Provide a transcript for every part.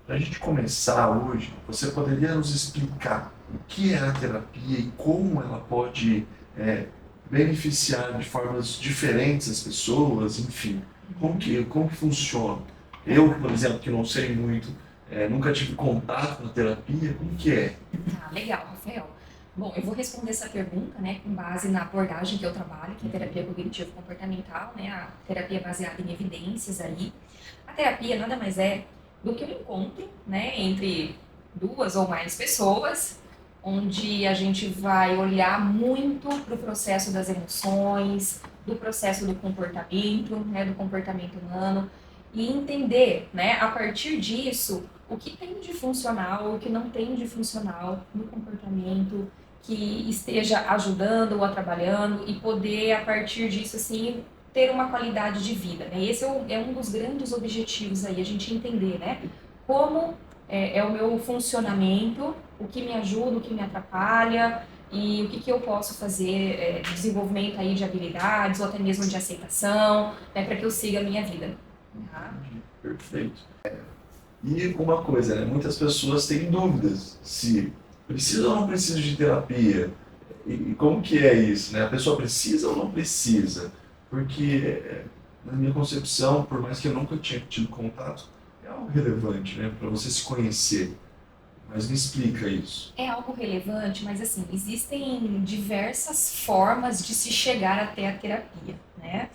Para a gente começar hoje, você poderia nos explicar o que é a terapia e como ela pode é, beneficiar de formas diferentes as pessoas, enfim, como que funciona? Eu, por exemplo, que não sei muito, nunca tive contato com a terapia, como que é? Ah, legal, Rafael. Bom, eu vou responder essa pergunta, né, com base na abordagem que eu trabalho, que é a terapia cognitivo-comportamental, né, a terapia baseada em evidências aí. A terapia nada mais é do que um encontro, né, entre duas ou mais pessoas, onde a gente vai olhar muito para o processo das emoções, do processo do comportamento, né, do comportamento humano, e entender, né, a partir disso, o que tem de funcional, o que não tem de funcional no comportamento, que esteja ajudando ou atrapalhando, e poder, a partir disso, assim, ter uma qualidade de vida, né? Esse é um dos grandes objetivos aí, a gente entender, né? Como é o meu funcionamento, o que me ajuda, o que me atrapalha, e o que eu posso fazer de desenvolvimento aí de habilidades, ou até mesmo de aceitação, né, para que eu siga a minha vida. Tá? Entendi. Perfeito. E uma coisa, né? Muitas pessoas têm dúvidas se precisa ou não precisa de terapia. E como que é isso, né? A pessoa precisa ou não precisa? Porque, na minha concepção, por mais que eu nunca tinha tido contato, é algo relevante, né? Para você se conhecer. Mas me explica isso. É algo relevante, mas assim, existem diversas formas de se chegar até a terapia, né?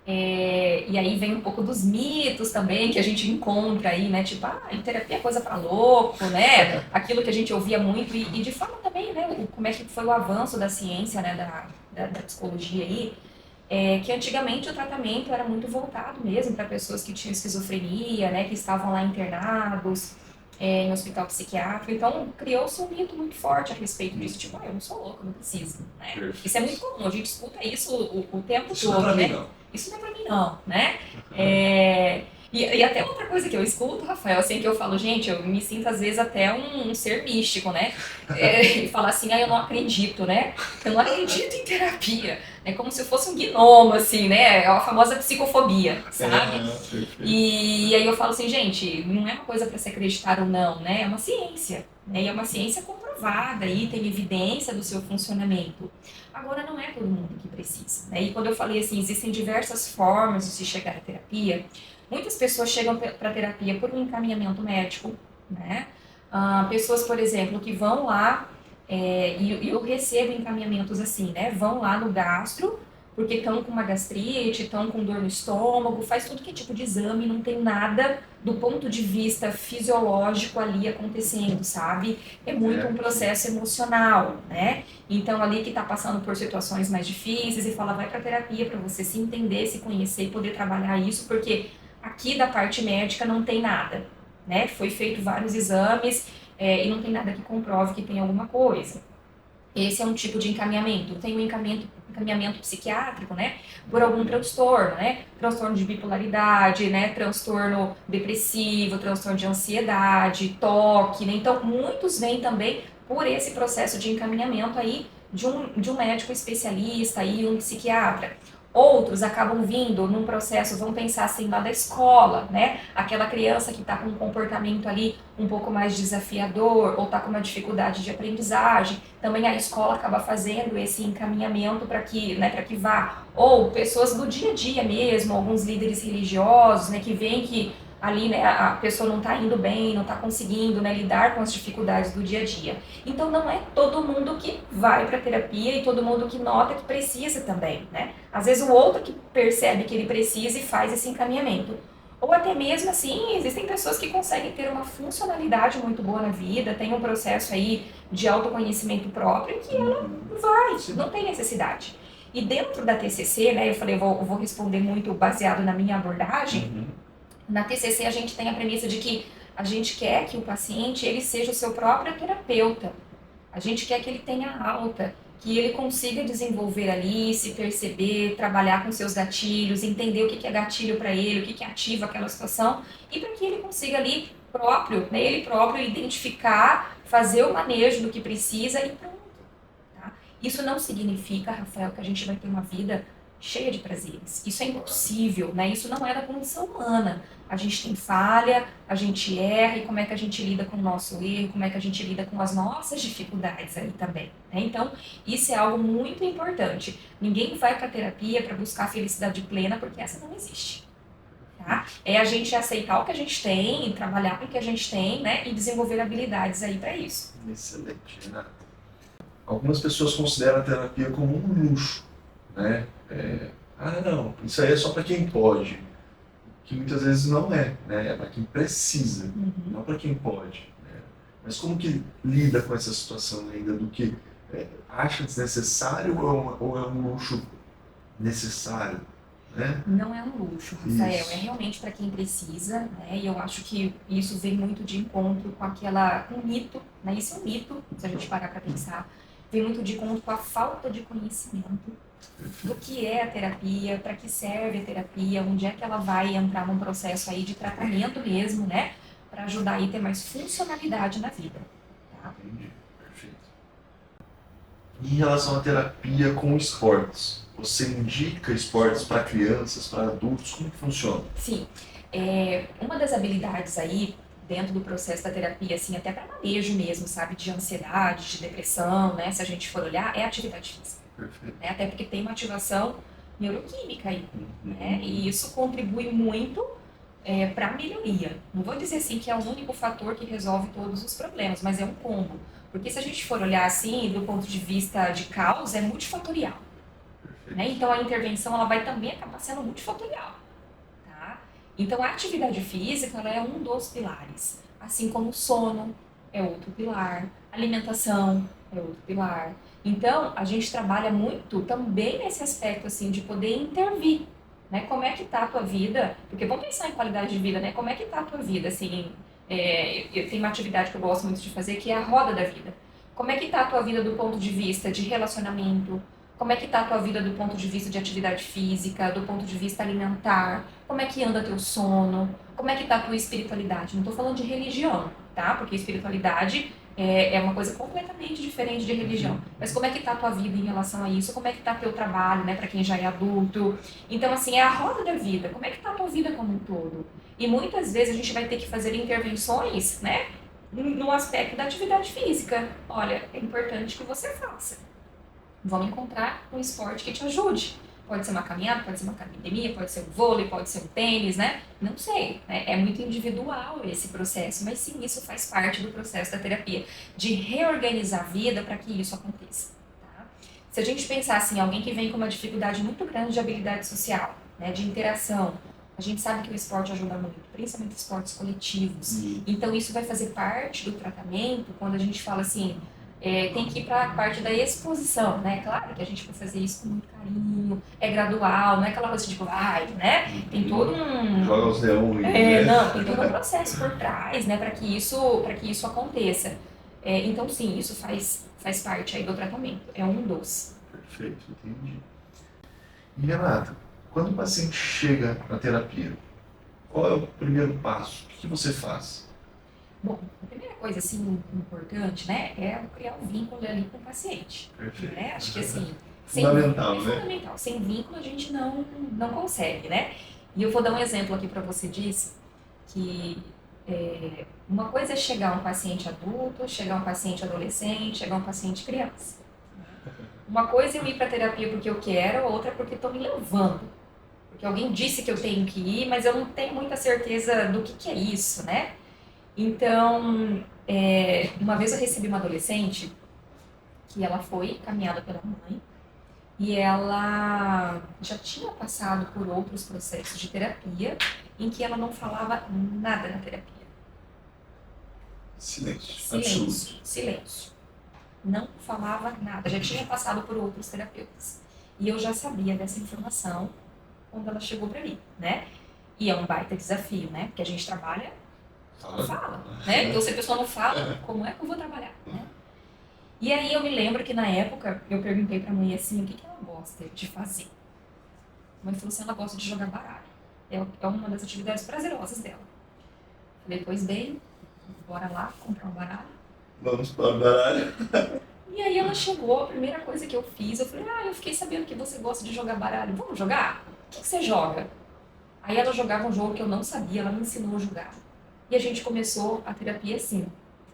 E aí vem um pouco dos mitos também que a gente encontra aí, né? Tipo, terapia é coisa para louco, né? Aquilo que a gente ouvia muito, e de forma também, né? Como é que foi o avanço da ciência, né? Da psicologia aí, que antigamente o tratamento era muito voltado mesmo para pessoas que tinham esquizofrenia, né? Que estavam lá internados em hospital psiquiátrico. Então, criou-se um mito muito forte a respeito disso. Tipo, eu não sou louco, não preciso, né? Isso é muito comum, a gente escuta isso o tempo Isso não é todo, pra mim, né? não. Isso não é pra mim, não, né? E até outra coisa que eu escuto, Rafael, assim, que eu falo, gente, eu me sinto às vezes até um ser místico, né? E falar assim, eu não acredito, né? Eu não acredito em terapia. É como se eu fosse um gnomo, assim, né? É a famosa psicofobia, sabe? Perfeito. E aí eu falo assim, gente, não é uma coisa para se acreditar ou não, né? É uma ciência, né? E é uma ciência comprovada e tem evidência do seu funcionamento. Agora, não é todo mundo que precisa, né? E quando eu falei assim, existem diversas formas de se chegar à terapia. Muitas pessoas chegam para a terapia por um encaminhamento médico, né? Pessoas, por exemplo, que vão lá, e eu recebo encaminhamentos assim, né? Vão lá no gastro, porque estão com uma gastrite, estão com dor no estômago, faz tudo que é tipo de exame, não tem nada do ponto de vista fisiológico ali acontecendo, sabe? É muito um processo emocional, né? Então, ali que está passando por situações mais difíceis e fala, vai para terapia para você se entender, se conhecer e poder trabalhar isso, porque aqui da parte médica não tem nada, né? Foi feito vários exames e não tem nada que comprove que tem alguma coisa. Esse é um tipo de encaminhamento. Tem um encaminhamento psiquiátrico, né? Por algum transtorno, né? Transtorno de bipolaridade, né? Transtorno depressivo, transtorno de ansiedade, toque, né? Então, muitos vêm também por esse processo de encaminhamento aí de um médico especialista e um psiquiatra. Outros acabam vindo num processo, vamos pensar assim, lá da escola, né? Aquela criança que está com um comportamento ali um pouco mais desafiador ou está com uma dificuldade de aprendizagem, também a escola acaba fazendo esse encaminhamento para que vá. Ou pessoas do dia a dia mesmo, alguns líderes religiosos, né, que veem que ali, né, a pessoa não está indo bem, não está conseguindo, né, lidar com as dificuldades do dia a dia. Então não é todo mundo que vai para terapia e todo mundo que nota que precisa também, né? Às vezes o outro que percebe que ele precisa e faz esse encaminhamento. Ou até mesmo assim, existem pessoas que conseguem ter uma funcionalidade muito boa na vida, tem um processo aí de autoconhecimento próprio que ela vai, não tem necessidade. E dentro da TCC, né, eu falei, eu vou responder muito baseado na minha abordagem. Na TCC a gente tem a premissa de que a gente quer que o paciente ele seja o seu próprio terapeuta. A gente quer que ele tenha alta, que ele consiga desenvolver ali, se perceber, trabalhar com seus gatilhos, entender o que é gatilho para ele, o que ativa aquela situação, e para que ele consiga ali próprio, né, ele próprio identificar, fazer o manejo do que precisa e pronto. Tá? Isso não significa, Rafael, que a gente vai ter uma vida cheia de prazeres. Isso é impossível, né? Isso não é da condição humana. A gente tem falha, a gente erra, e como é que a gente lida com o nosso erro, como é que a gente lida com as nossas dificuldades aí também, né? Então, isso é algo muito importante. Ninguém vai para terapia para buscar a felicidade plena, porque essa não existe. Tá? É a gente aceitar o que a gente tem, trabalhar com o que a gente tem, né? E desenvolver habilidades aí para isso. Excelente, Renata. Algumas pessoas consideram a terapia como um luxo, né? Não, isso aí é só para quem pode. Que muitas vezes não é, né? É para quem precisa, não para quem pode. Né? Mas como que lida com essa situação ainda do que acha desnecessário ou é um luxo necessário? Né? Não é um luxo, Rafael, Isso. é realmente para quem precisa, né? E eu acho que isso vem muito de encontro com um mito, né? Isso é um mito, se a gente parar para pensar, vem muito de encontro com a falta de conhecimento do que é a terapia, para que serve a terapia, onde é que ela vai entrar num processo aí de tratamento mesmo, né? Para ajudar aí a ter mais funcionalidade na vida. Tá? Entendi, perfeito. Em relação à terapia com esportes, você indica esportes para crianças, para adultos? Como que funciona? Sim, uma das habilidades aí dentro do processo da terapia, assim, até para manejo mesmo, sabe, de ansiedade, de depressão, né, se a gente for olhar, é a atividade física. Perfeito. Né, até porque tem uma ativação neuroquímica aí, né, e isso contribui muito para a melhoria. Não vou dizer assim que é o único fator que resolve todos os problemas, mas é um combo. Porque se a gente for olhar assim, do ponto de vista de causa, é multifatorial. Né? Então a intervenção ela vai também acabar sendo multifatorial. Tá? Então a atividade física ela é um dos pilares. Assim como o sono é outro pilar, alimentação é outro pilar. Então a gente trabalha muito também nesse aspecto assim, de poder intervir. Né? Como é que está a tua vida? Porque vamos pensar em qualidade de vida, né? Como é que está a tua vida? Assim, eu tenho uma atividade que eu gosto muito de fazer que é a roda da vida. Como é que está a tua vida do ponto de vista de relacionamento? Como é que está a tua vida do ponto de vista de atividade física, do ponto de vista alimentar? Como é que anda teu sono? Como é que está a tua espiritualidade? Não estou falando de religião, tá? Porque espiritualidade é uma coisa completamente diferente de religião. Mas como é que está a tua vida em relação a isso? Como é que está teu trabalho, né, para quem já é adulto? Então, assim, é a roda da vida. Como é que está a tua vida como um todo? E muitas vezes a gente vai ter que fazer intervenções, né, no aspecto da atividade física. Olha, é importante que você faça. Vamos encontrar um esporte que te ajude. Pode ser uma caminhada, pode ser uma academia, pode ser um vôlei, pode ser um tênis, né? Não sei, né? É muito individual esse processo, mas sim, isso faz parte do processo da terapia, de reorganizar a vida para que isso aconteça. Tá? Se a gente pensar assim, alguém que vem com uma dificuldade muito grande de habilidade social, né, de interação, a gente sabe que o esporte ajuda muito, principalmente esportes coletivos. Então isso vai fazer parte do tratamento quando a gente fala assim, tem que ir para a parte da exposição, né? Claro que a gente vai fazer isso com muito carinho, é gradual, não é aquela coisa tipo, né? Tem todo um... Joga os leões, né? Não, tem todo um processo por trás, né? Para que isso aconteça. Então, sim, isso faz parte aí do tratamento, é um dos. Perfeito, entendi. E Renata, quando o paciente chega na terapia, qual é o primeiro passo? O que você faz? Bom, a primeira coisa assim importante, né, é criar um vínculo ali com o paciente. Perfeito. Né? Acho que assim, fundamental, é né? fundamental. Sem vínculo a gente não consegue, né? E eu vou dar um exemplo aqui para você disso, que uma coisa é chegar um paciente adulto, chegar um paciente adolescente, chegar um paciente criança. Uma coisa é eu ir para terapia porque eu quero, outra é porque estão me levando. Porque alguém disse que eu tenho que ir, mas eu não tenho muita certeza do que é isso, né? Então, uma vez eu recebi uma adolescente que ela foi caminhada pela mãe e ela já tinha passado por outros processos de terapia em que ela não falava nada na terapia. Silêncio. Absoluto. Silêncio. Não falava nada, já tinha passado por outros terapeutas. E eu já sabia dessa informação quando ela chegou para mim, né? E é um baita desafio, né? Porque a gente trabalha fala, né? Então se a pessoa não fala, como é que eu vou trabalhar, né? E aí eu me lembro que na época eu perguntei pra mãe assim, o que ela gosta de fazer? A mãe falou assim, ela gosta de jogar baralho. É uma das atividades prazerosas dela. Falei, pois bem, bora lá comprar um baralho. Vamos para o baralho. E aí ela chegou, a primeira coisa que eu fiz, eu falei, eu fiquei sabendo que você gosta de jogar baralho, vamos jogar? O que você joga? Aí ela jogava um jogo que eu não sabia, ela me ensinou a jogar. E a gente começou a terapia assim,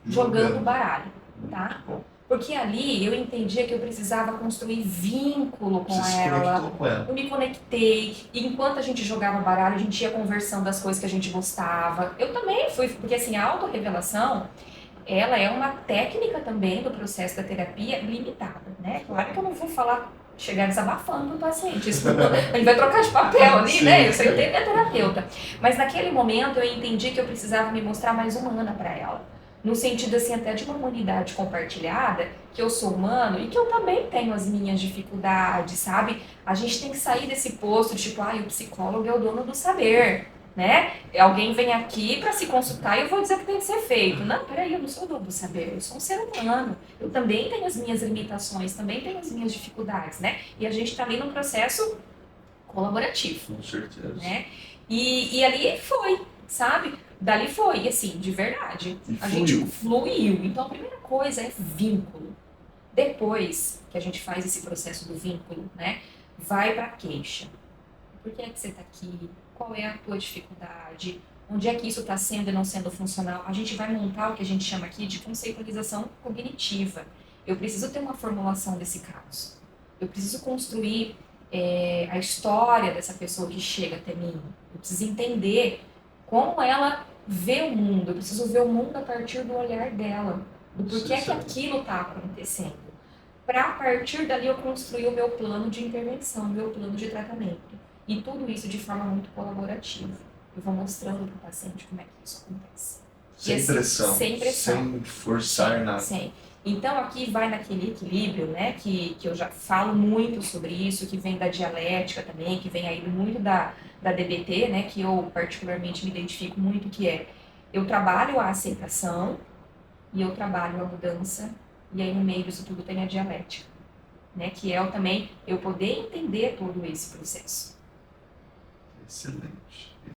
jogando baralho, tá? Bom, Porque ali eu entendia que eu precisava construir vínculo com você se ela. conectou com ela. Eu me conectei, e enquanto a gente jogava baralho, a gente ia conversando das coisas que a gente gostava. Eu também fui, porque assim, a autorrevelação, ela é uma técnica também do processo da terapia limitada, né? Claro que eu não vou falar, chegar desabafando pro paciente, isso a gente vai trocar de papel ali, Sim. né? Eu sei, eu tenho minha terapeuta. Mas naquele momento eu entendi que eu precisava me mostrar mais humana para ela. No sentido, assim, até de uma humanidade compartilhada, que eu sou humano e que eu também tenho as minhas dificuldades, sabe? A gente tem que sair desse posto, tipo, o psicólogo é o dono do saber, né? Alguém vem aqui para se consultar e eu vou dizer que tem que ser feito. Não, peraí, eu não sou o dono do saber, eu sou um ser humano. Eu também tenho as minhas limitações, também tenho as minhas dificuldades, né? E a gente está ali num processo colaborativo, Com certeza. né? E ali foi, sabe? Dali foi, e assim, de verdade. E A fluiu. gente fluiu. Então a primeira coisa é vínculo. Depois que a gente faz esse processo do vínculo, né? Vai pra queixa. Por que é que você tá aqui? Qual é a tua dificuldade? Onde é que isso está sendo e não sendo funcional? A gente vai montar o que a gente chama aqui de conceitualização cognitiva. Eu preciso ter uma formulação desse caso. Eu preciso construir a história dessa pessoa que chega até mim. Eu preciso entender como ela vê o mundo. Eu preciso ver o mundo a partir do olhar dela, do porquê que aquilo está acontecendo. Para a partir dali eu construir o meu plano de intervenção, o meu plano de tratamento. E tudo isso de forma muito colaborativa. Eu vou mostrando para o paciente como é que isso acontece. Sem assim, pressão. sem pressão. Sem forçar nada. Sim. Então aqui vai naquele equilíbrio, né, que eu já falo muito sobre isso, que vem da dialética também, que vem aí muito da DBT, né, que eu particularmente me identifico muito, que é eu trabalho a aceitação e eu trabalho a mudança, e aí no meio disso tudo tem a dialética, né, que é também eu poder entender todo esse processo. Excelente.